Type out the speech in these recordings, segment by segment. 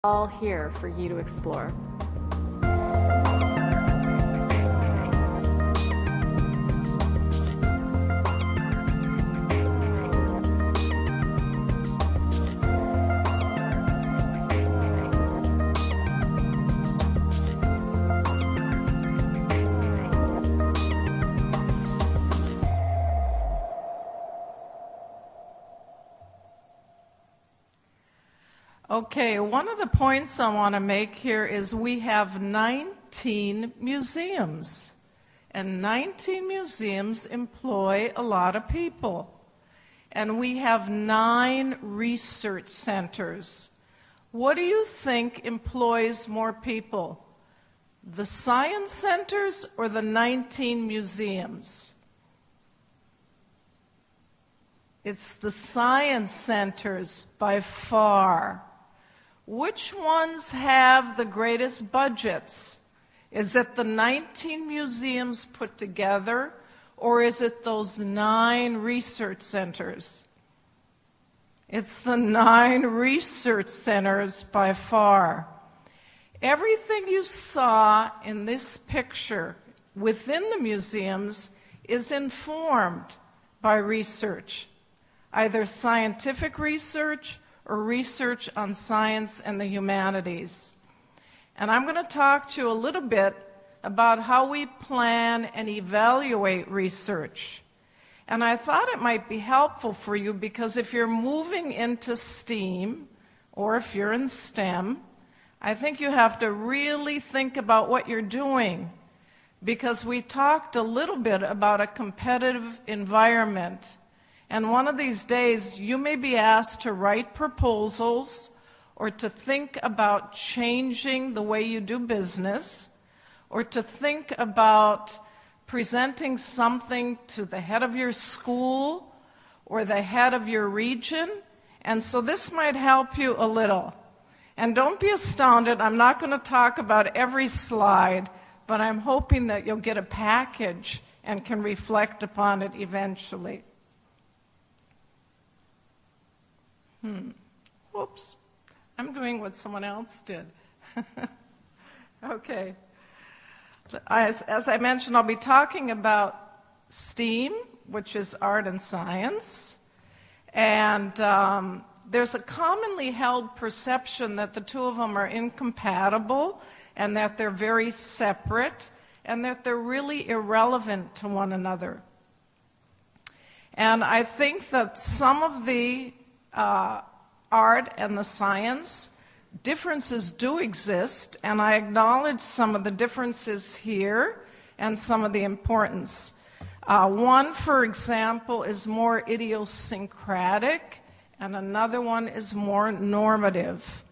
all here for you to explore. Okay, one of the points I want to make here is we have 19 museums, and 19 museums employ a lot of people. And we have 9 research centers. What do you think employs more people? The science centers or the 19 museums? It's the science centers by far. Which ones have the greatest budgets? Is it the 19 museums put together, or is it those 9 research centers? It's the 9 research centers by far. Everything you saw in this picture within the museums is informed by research, either scientific research or research on science and the humanities. And I'm going to talk to you a little bit about how we plan and evaluate research. And I thought it might be helpful for you because if you're moving into STEAM or if you're in STEM, I think you have to really think about what you're doing, because we talked a little bit about a competitive environment. And one of these days, you may be asked to write proposals or to think about changing the way you do business or to think about presenting something to the head of your school or the head of your region. And so this might help you a little. And don't be astounded, I'm not going to talk about every slide, but I'm hoping that you'll get a package and can reflect upon it eventually. Whoops, I'm doing what someone else did. Okay. As I mentioned, I'll be talking about STEAM, which is art and science. And there's a commonly held perception that the two of them are incompatible and that they're very separate and that they're really irrelevant to one another. And I think that some of the art and the science differences do exist, and I acknowledge some of the differences here and some of the importance. One, for example, is more idiosyncratic, and another one is more normative.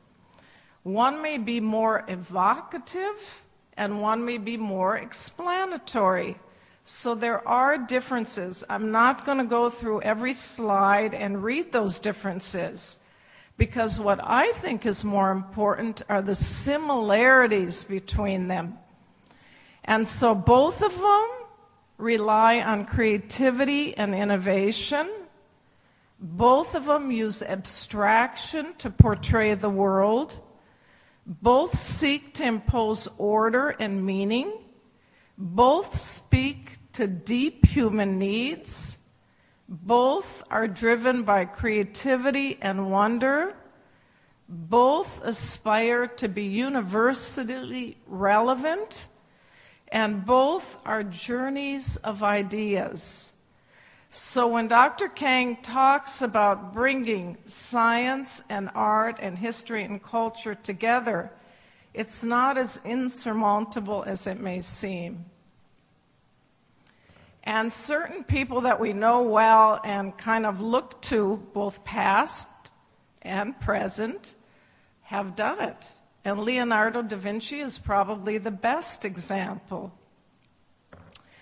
One may be more evocative, and one may be more explanatory. So there are differences. I'm not going to go through every slide and read those differences, because what I think is more important are the similarities between them. And so both of them rely on creativity and innovation. Both of them use abstraction to portray the world. Both seek to impose order and meaning. Both speak to deep human needs. Both are driven by creativity and wonder. Both aspire to be universally relevant. And both are journeys of ideas. So when Dr. Kang talks about bringing science and art and history and culture together, it's not as insurmountable as it may seem. And certain people that we know well and kind of look to, both past and present, have done it. And Leonardo da Vinci is probably the best example.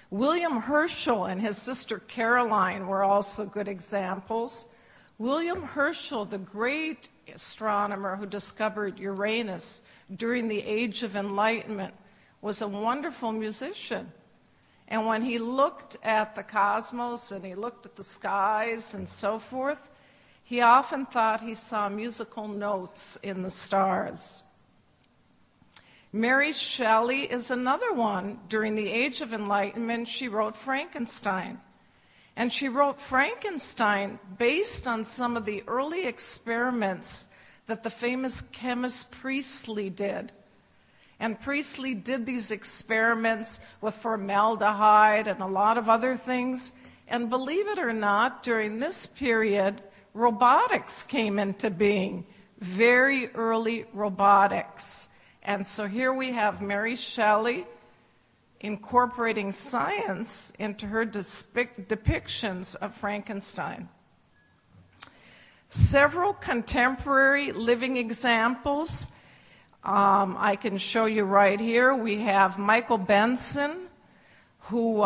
William Herschel and his sister Caroline were also good examples. William Herschel, the great astronomer who discovered Uranus during the Age of Enlightenment, was a wonderful musician. And when he looked at the cosmos and he looked at the skies and so forth, he often thought he saw musical notes in the stars. Mary Shelley is another one. During the Age of Enlightenment, she wrote Frankenstein. And she wrote Frankenstein based on some of the early experiments that the famous chemist Priestley did. And Priestley did these experiments with formaldehyde and a lot of other things. And believe it or not, during this period, robotics came into being, very early robotics. And so here we have Mary Shelley incorporating science into her depictions of Frankenstein. Several contemporary living examples I can show you right here. We have Michael Benson, who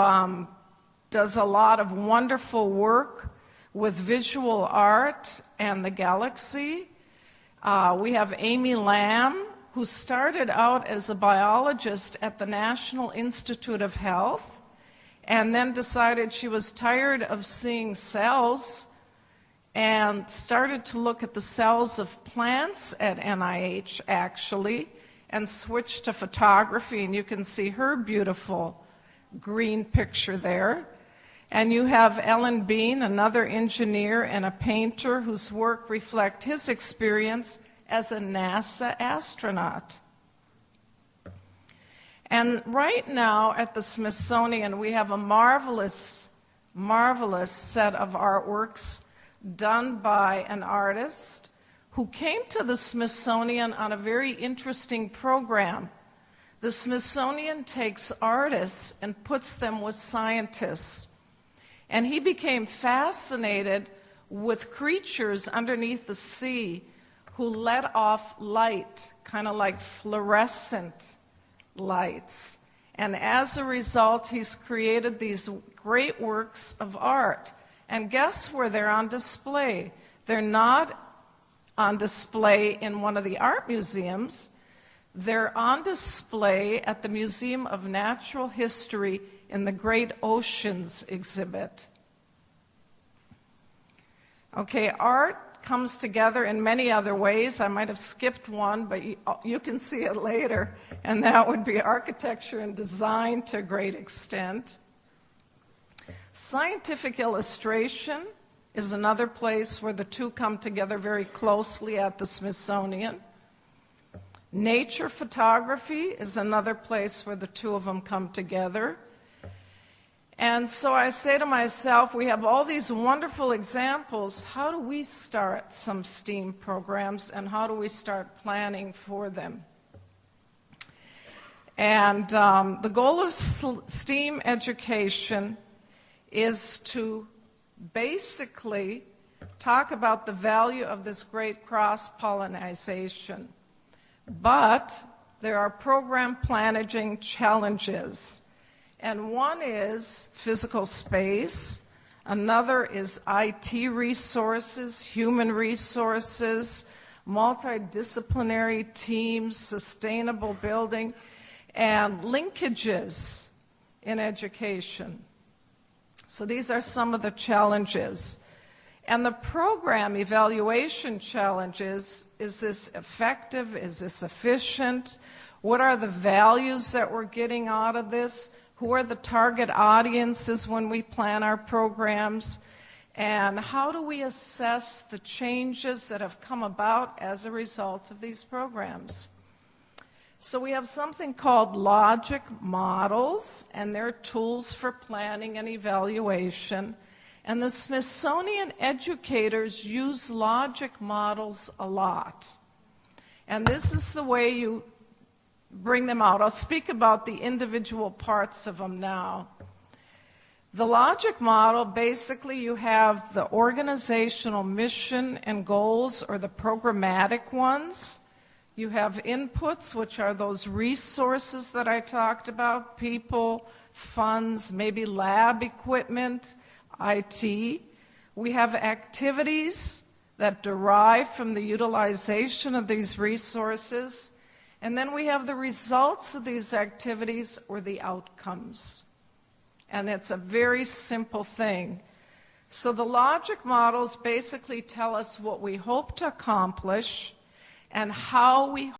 does a lot of wonderful work with visual art and the galaxy. We have Amy Lamb, who started out as a biologist at the National Institute of Health and then decided she was tired of seeing cells and started to look at the cells of plants at NIH, actually, and switched to photography. And you can see her beautiful green picture there. And you have Ellen Bean, another engineer and a painter whose work reflect his experience as a NASA astronaut. And right now at the Smithsonian, we have a marvelous, marvelous set of artworks done by an artist who came to the Smithsonian on a very interesting program. The Smithsonian takes artists and puts them with scientists. And he became fascinated with creatures underneath the sea who let off light, kind of like fluorescent lights. And as a result, he's created these great works of art. And guess where they're on display? They're not on display in one of the art museums. They're on display at the Museum of Natural History in the Great Oceans exhibit. Okay, art comes together in many other ways. I might have skipped one, but you can see it later, and that would be architecture and design to a great extent. Scientific illustration is another place where the two come together very closely at the Smithsonian. Nature photography is another place where the two of them come together. And so I say to myself, we have all these wonderful examples. How do we start some STEAM programs, and how do we start planning for them? And the goal of STEAM education is to basically talk about the value of this great cross-pollination. But there are program planning challenges. And one is physical space, another is IT resources, human resources, multidisciplinary teams, sustainable building, and linkages in education. So these are some of the challenges. And the program evaluation challenges: is this effective? Is this efficient? What are the values that we're getting out of this? Who are the target audiences when we plan our programs? And how do we assess the changes that have come about as a result of these programs? So we have something called logic models, and they're tools for planning and evaluation. And the Smithsonian educators use logic models a lot. And this is the way you bring them out. I'll speak about the individual parts of them now. The logic model, basically you have the organizational mission and goals, or the programmatic ones. You have inputs, which are those resources that I talked about: people, funds, maybe lab equipment, IT. We have activities that derive from the utilization of these resources. And then we have the results of these activities, or the outcomes. And it's a very simple thing. So the logic models basically tell us what we hope to accomplish and how we